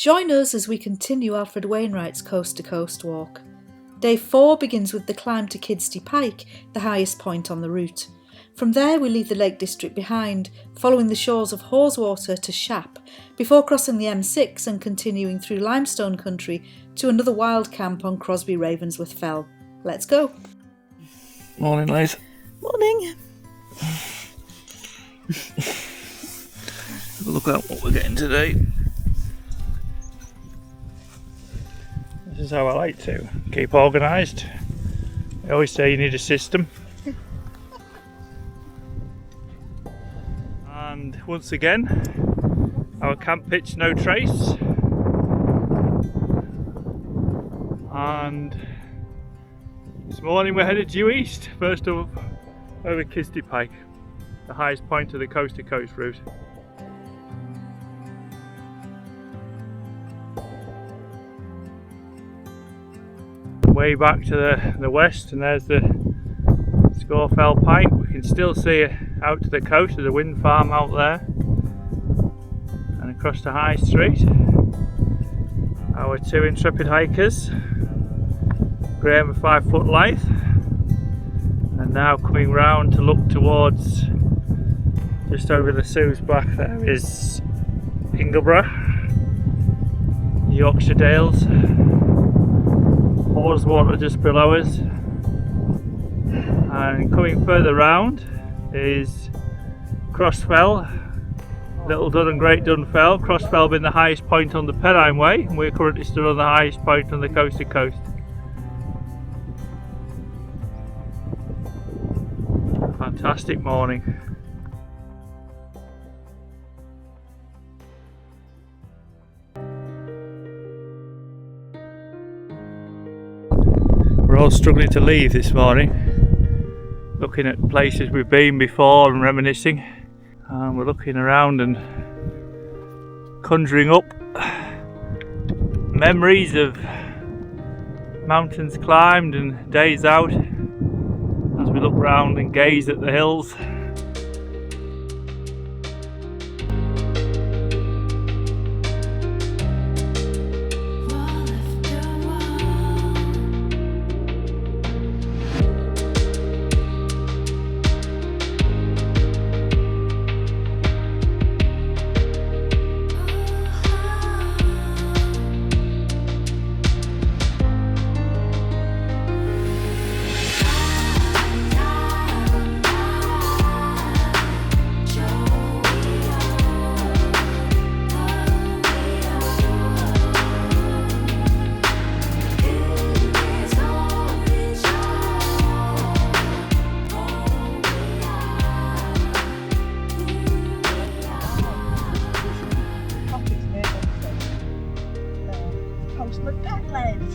Join us as we continue Alfred Wainwright's coast-to-coast walk. Day 4 begins with the climb to Kidsty Pike, the highest point on the route. From there we leave the Lake District behind, following the shores of Haweswater to Shap, before crossing the M6 and continuing through Limestone country to another wild camp on Crosby Ravensworth Fell. Let's go! Morning, Liz. Morning! Have a look at what we're getting today. This is how I like to keep organised. I always say you need a system. And once again, our camp pitch no trace. And this morning we're headed due east, first up over Kidsty Pike, the highest point of the coast to coast route. Way back to the west, and there's the Scafell Pike. We can still see out to the coast, there's a wind farm out there, and across the high street our two intrepid hikers, Graham and 5 Foot Lithe, and now coming round to look towards just over the Sue's back there is Ingleborough, Yorkshire Dales, Haweswater just below us, and coming further round is Crossfell, Little Dun and Great Dun Fell. Crossfell being the highest point on the Pennine Way, and we're currently stood on the highest point on the coast to coast. Fantastic morning. We're all struggling to leave this morning, looking at places we've been before and reminiscing, and we're looking around and conjuring up memories of mountains climbed and days out as we look round and gaze at the hills.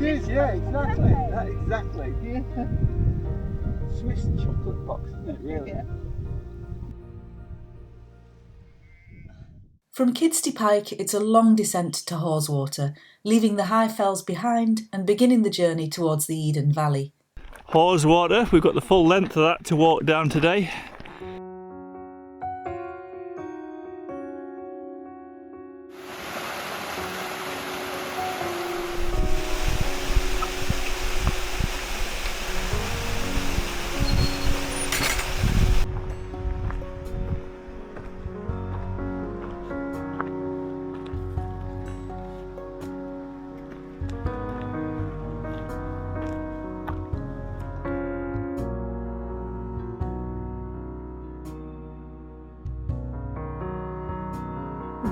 It is, yeah, exactly. That exactly. Yeah. Swiss chocolate box, isn't it? Really. Yeah. From Kidsty Pike, it's a long descent to Haweswater, leaving the high fells behind and beginning the journey towards the Eden Valley. Haweswater, we've got the full length of that to walk down today.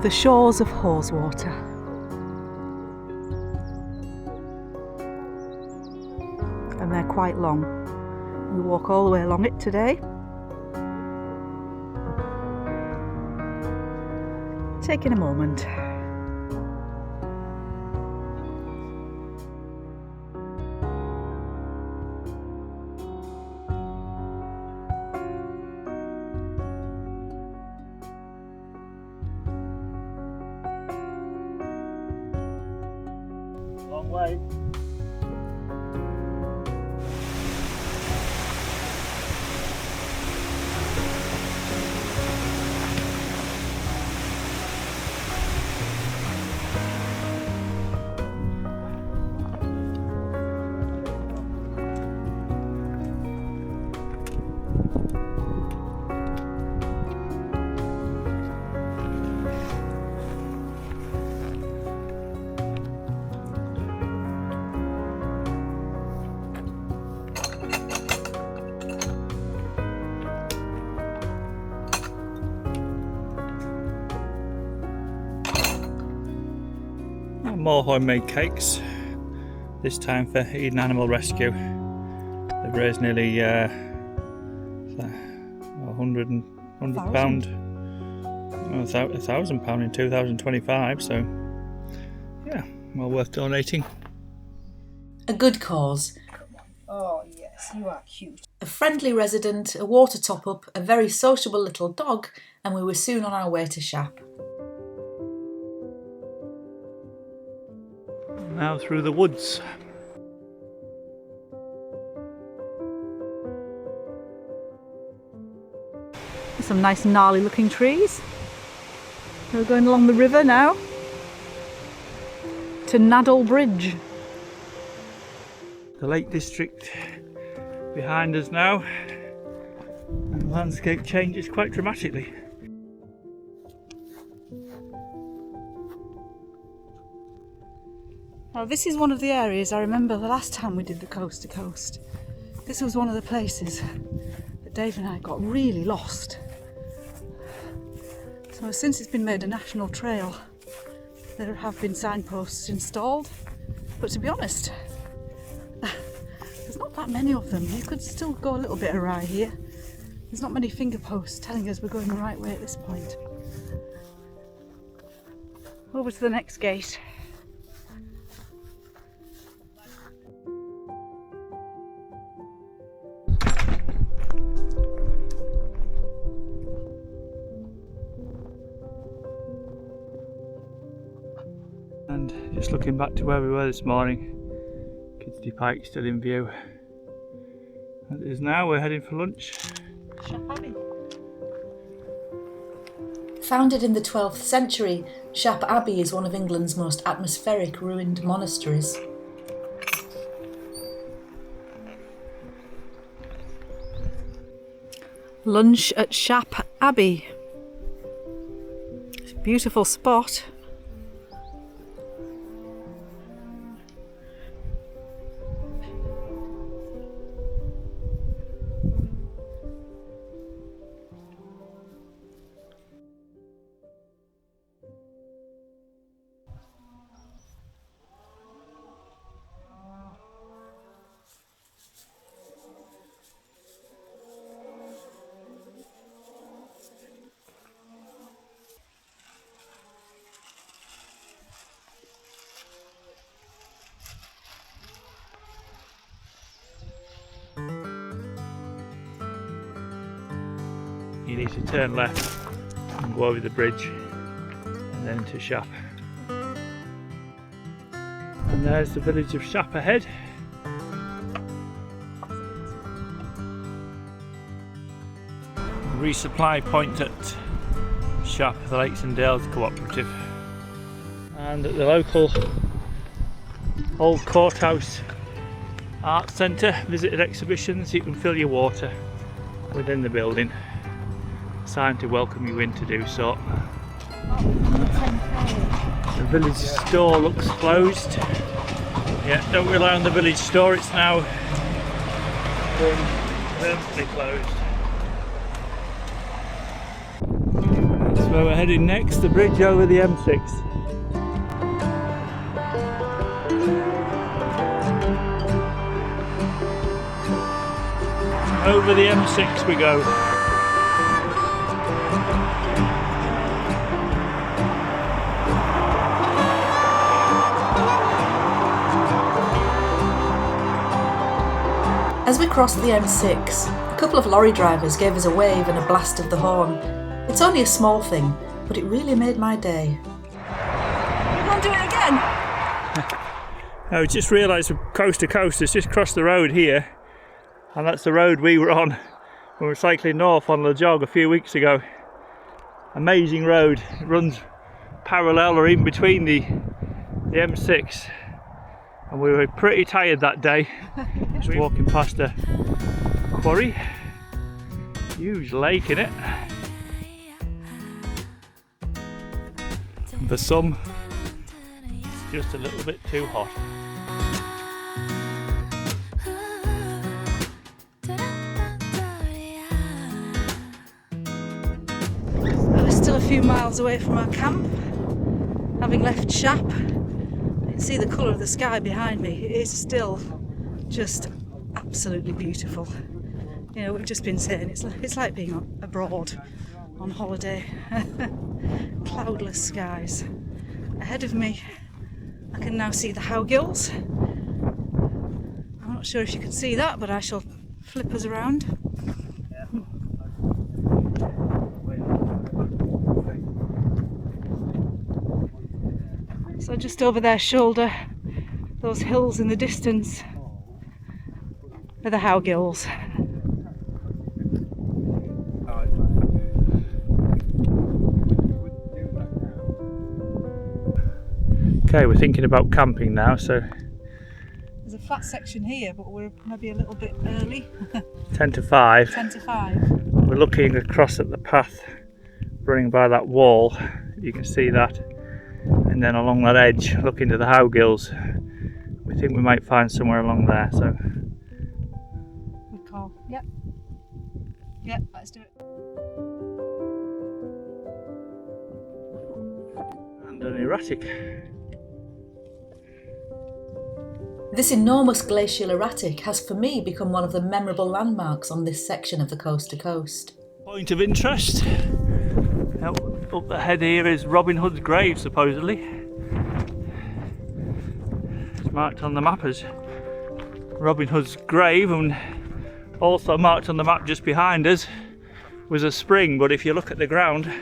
The shores of Haweswater. And they're quite long. We walk all the way along it today. Taking a moment. Long way. More homemade cakes, this time for Eden Animal Rescue. They've raised nearly £100 £1,000 in 2025, so yeah, well worth donating. A good cause. Oh yes, you are cute. A friendly resident, a water top-up, a very sociable little dog, and we were soon on our way to Shap. Now through the woods. Some nice gnarly looking trees. We're going along the river now to Nadal Bridge. The Lake District behind us now, and the landscape changes quite dramatically. Now this is one of the areas I remember the last time we did the coast to coast. This was one of the places that Dave and I got really lost. So since it's been made a national trail, there have been signposts installed, but to be honest, there's not that many of them. You could still go a little bit awry here. There's not many finger posts telling us we're going the right way at this point. Over to the next gate. And just looking back to where we were this morning, Kidsty Pike still in view. As it is now, we're heading for lunch. Shap Abbey. Founded in the 12th century, Shap Abbey is one of England's most atmospheric ruined monasteries. Lunch at Shap Abbey. It's a beautiful spot. You need to turn left and go over the bridge and then to Shap. And there's the village of Shap ahead. Resupply point at Shap, the Lakes and Dales Cooperative. And at the local old courthouse art centre, visited exhibitions, you can fill your water within the building. Sign to welcome you in to do so. The village store looks closed. Yeah, don't rely on the village store, it's now permanently closed. That's where we're heading next, the bridge over the M6. Over the M6 we go. As we crossed the M6, a couple of lorry drivers gave us a wave and a blast of the horn. It's only a small thing, but it really made my day. You want to do it again? I just realised we're coast to coast, it's just crossed the road here, and that's the road we were on when we were cycling north on the jog a few weeks ago. Amazing road, it runs parallel or in between the M6, and we were pretty tired that day. Just walking past a quarry, huge lake in it. And for some, it's just a little bit too hot. We're still a few miles away from our camp, having left Shap. see the colour of the sky behind me. It is still just absolutely beautiful. You know, we've just been saying it's like being abroad on holiday. Cloudless skies. Ahead of me, I can now see the Howgills. I'm not sure if you can see that, but I shall flip us around. So just over their shoulder, those hills in the distance are the Howgills. Okay, we're thinking about camping now, so There's a flat section here, but we're maybe a little bit early. 10 to 5. 10 to 5. We're looking across at the path running by that wall, you can see that, and then along that edge looking to the Howgills. We think we might find somewhere along there, so Good call. Yep. Yep, let's do it. and an erratic. This enormous glacial erratic has for me become one of the memorable landmarks on this section of the coast to coast. Point of interest. Up ahead here is Robin Hood's grave, supposedly. It's marked on the map as Robin Hood's grave, and also marked on the map just behind us was a spring, but if you look at the ground,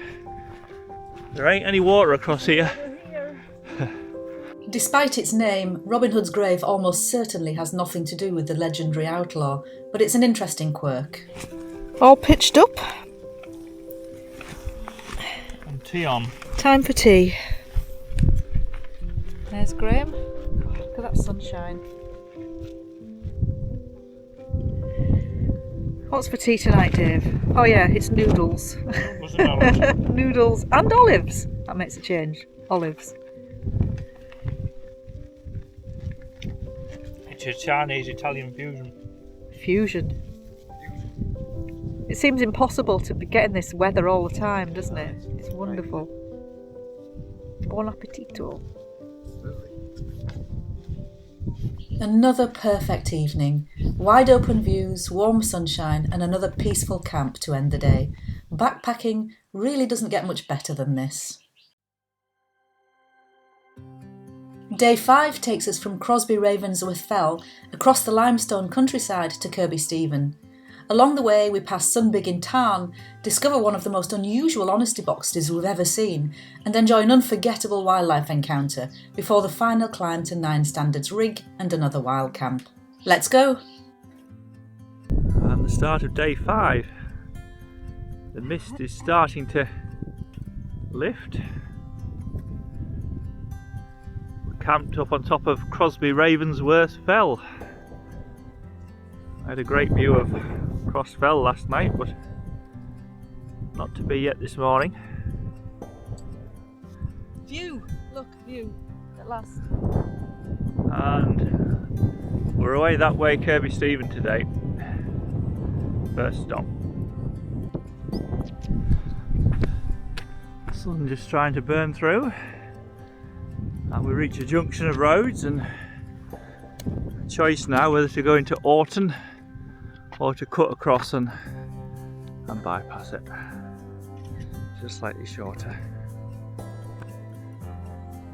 there ain't any water across here. Despite its name, Robin Hood's grave almost certainly has nothing to do with the legendary outlaw, but it's an interesting quirk. All pitched up. And tea on. Time for tea. There's Graham. Look at that sunshine. What's for tea tonight, Dave? Oh yeah, it's noodles. Noodles and olives. That makes a change. Olives. It's a Chinese Italian fusion. Fusion. It seems impossible to be getting this weather all the time, doesn't it? It's wonderful. Buon appetito. Another perfect evening. Wide open views, warm sunshine, and another peaceful camp to end the day. Backpacking really doesn't get much better than this. Day 5 takes us from Crosby Ravensworth Fell across the limestone countryside to Kirkby Stephen. Along the way we pass Sunbiggin Tarn, discover one of the most unusual honesty boxes we've ever seen, and enjoy an unforgettable wildlife encounter before the final climb to Nine Standards Rigg and another wild camp. Let's go! And the start of day 5. The mist is starting to lift. We're camped up on top of Crosby Ravensworth Fell. I had a great view of Cross Fell last night, but not to be yet this morning. View! Look, view. At last. And we're away that way, Kirkby Stephen today. First stop. Sun just trying to burn through, and we reach a junction of roads, and a choice now whether to go into Orton or to cut across and bypass it. Just slightly shorter.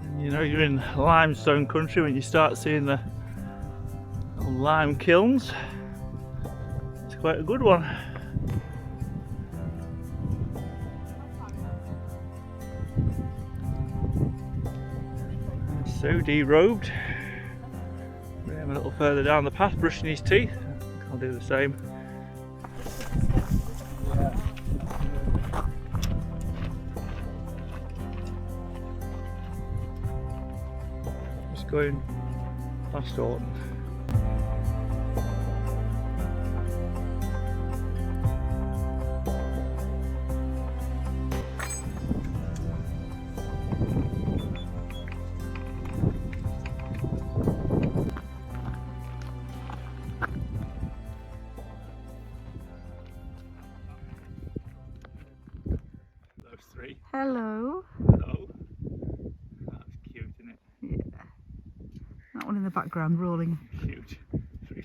And you know you're in limestone country when you start seeing the lime kilns. It's quite a good one. So derobed. Graham a little further down the path brushing his teeth. I'll do the same. Just going past Orton. Hello. Hello. That's cute, isn't it? Yeah. one in the background rolling. Huge. Three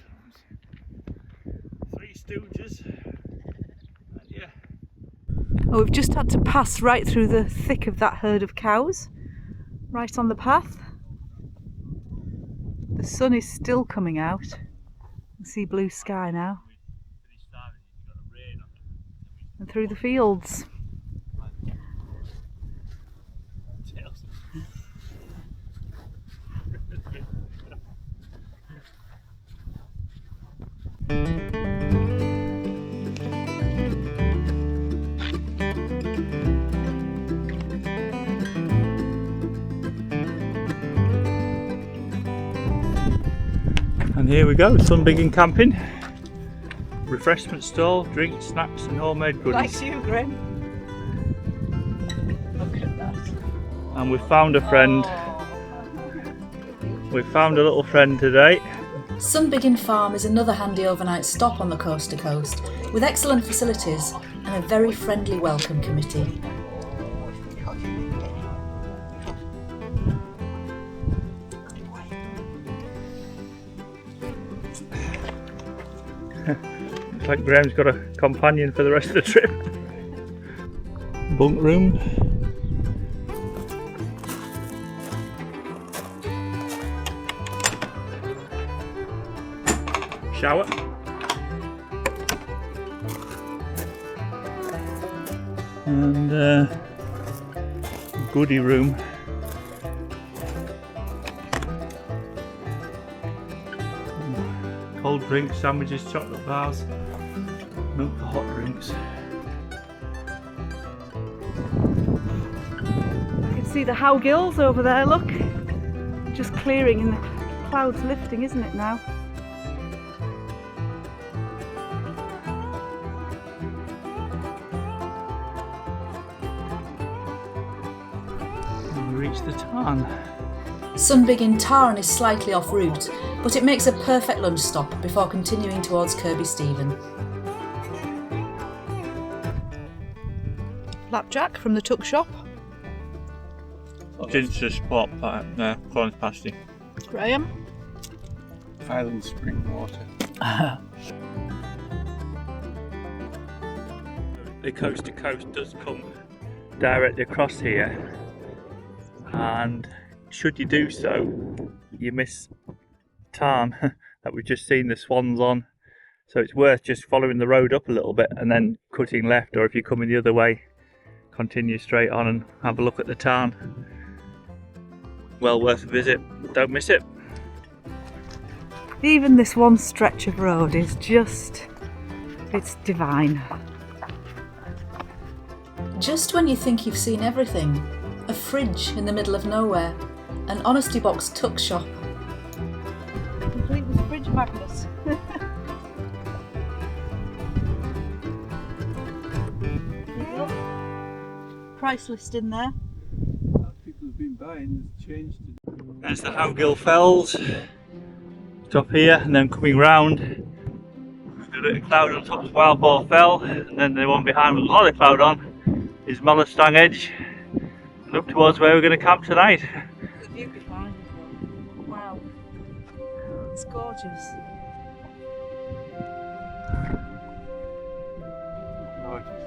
stooges. And yeah. Oh, we've just had to pass right through the thick of that herd of cows, right on the path. The sun is still coming out. You can see blue sky now. And through the fields. And here we go, Sunbiggin camping. Refreshment stall, drinks, snacks and homemade goodies. Like you, Graham. Look at that. And we found a friend. We found a little friend today. Sunbiggin Farm is another handy overnight stop on the coast to coast, with excellent facilities and a very friendly welcome committee. Looks like Graham's got a companion for the rest of the trip. Bunk room. Shower. And goodie room. Cold drinks, sandwiches, chocolate bars, milk for hot drinks. You can see the Howgills over there, look. Just clearing and the clouds lifting, isn't it now? And we reach the Tarn. Sunbiggin Tarn is slightly off route, but it makes a perfect lunch stop before continuing towards Kirkby Stephen. Flapjack from the tuck shop. Ginger spot there, corn pasty. Graham. Highland spring water. The coast to coast does come directly across here, and should you do so, you miss Tarn that we've just seen the swans on, so it's worth just following the road up a little bit and then cutting left, or if you're coming the other way, continue straight on and have a look at the Tarn. Well worth a visit, don't miss it. Even this one stretch of road is just, it's divine. Just when you think you've seen everything, a fridge in the middle of nowhere, an honesty box tuck shop. Complete with fridge magnets. Price list in there. People have been buying, it's changed. There's the Howgill Fells, top here, and then coming round, we've got a cloud on top of Wild Boar Fell, and then the one behind with a lot of cloud on is Stang Edge, and up towards where we're going to camp tonight. The view behind as well. Wow. It's gorgeous. Gorgeous.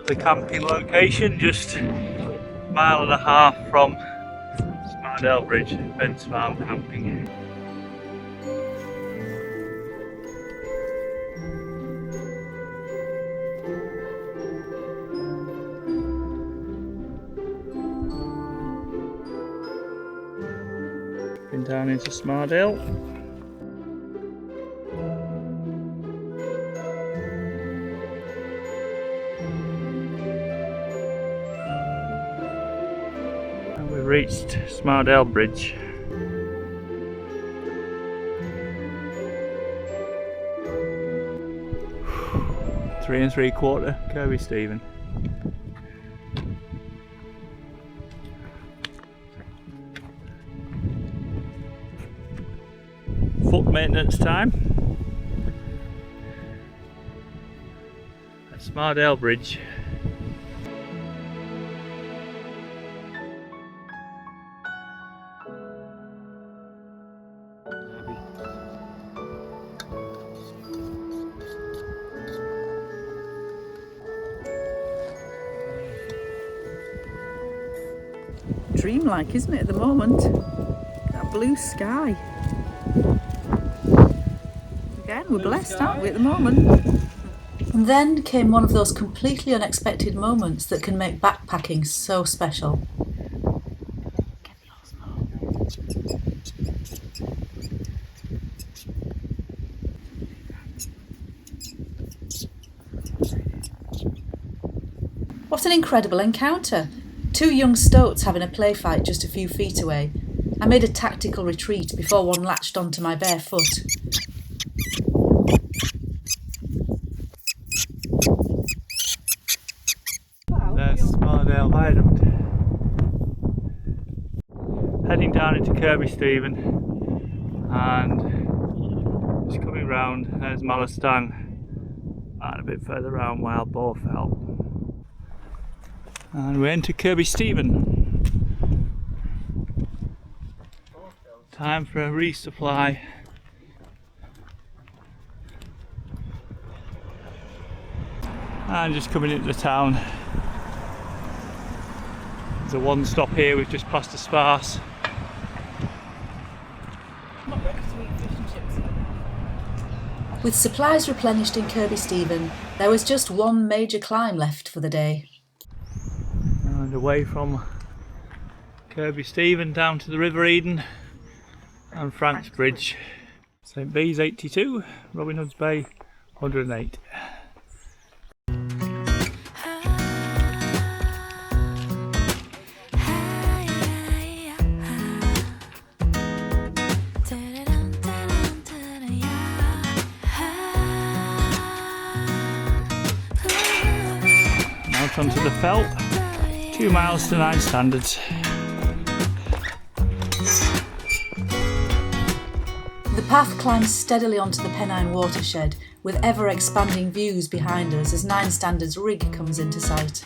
The camping location, just a mile and a half from Smardale Bridge, Ben's Farm camping. Been down into Smardale. Reached Smardale Bridge. Three and 3/4 Kirkby Stephen. book maintenance time at Smardale Bridge. Dreamlike, isn't it, at the moment? That blue sky. Again, we're blessed, aren't we, at the moment? And then came one of those completely unexpected moments that can make backpacking so special. What an incredible encounter! 2 young stoats having a play fight just a few feet away. I made a tactical retreat before one latched onto my bare foot. There's Smardale Viaduct. Heading down into Kirkby Stephen, and just coming round, there's Malastang, and a bit further round Wild Boar Fell. And we enter Kirkby Stephen. Time for a resupply. And just coming into the town. There's a one stop here, we've just passed a sparse. With supplies replenished in Kirkby Stephen, there was just one major climb left for the day. And away from Kirkby Stephen down to the River Eden and Frank's Bridge. St Bees 82, Robin Hood's Bay 108. Out onto the Fell, 2 miles to 9 Standards. The path climbs steadily onto the Pennine watershed, with ever-expanding views behind us as 9 Standards Rigg comes into sight.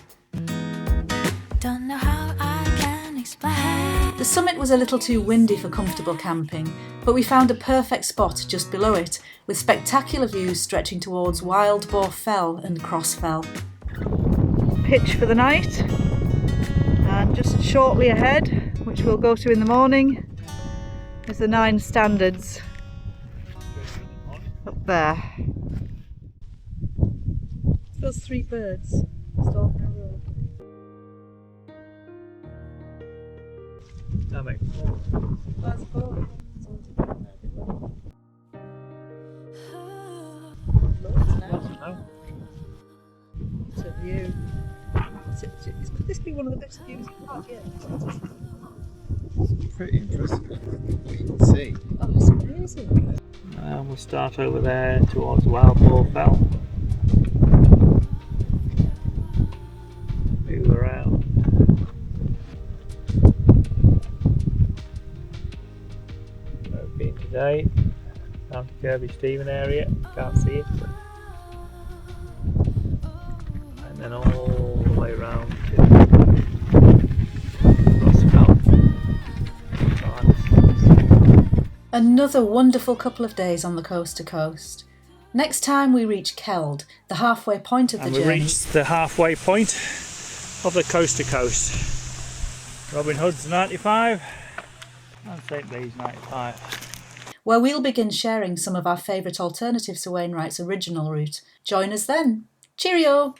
Don't know how I can explain. The summit was a little too windy for comfortable camping, but we found a perfect spot just below it, with spectacular views stretching towards Wild Boar Fell and Cross Fell. Pitch for the night, and just shortly ahead, which we'll go to in the morning, is the 9 Standards up there. Those 3 birds stalking a road. That makes That's cool. It's a view. Could this be one of the best views you've had yet? It's pretty impressive what you can see. Oh, it's amazing. And we'll start over there towards Wild Boar Fell. Move around. Where we've been today, down to Kirkby Stephen area, can't see it. And then all the way round to Crossfell. Another wonderful couple of days on the coast to coast. Next time we reach Keld, the halfway point of the And journey. we reached the halfway point of the coast to coast. Robin Hood's 95 and St Bees 95. Where we'll begin sharing some of our favourite alternatives to Wainwright's original route. Join us then. Cheerio!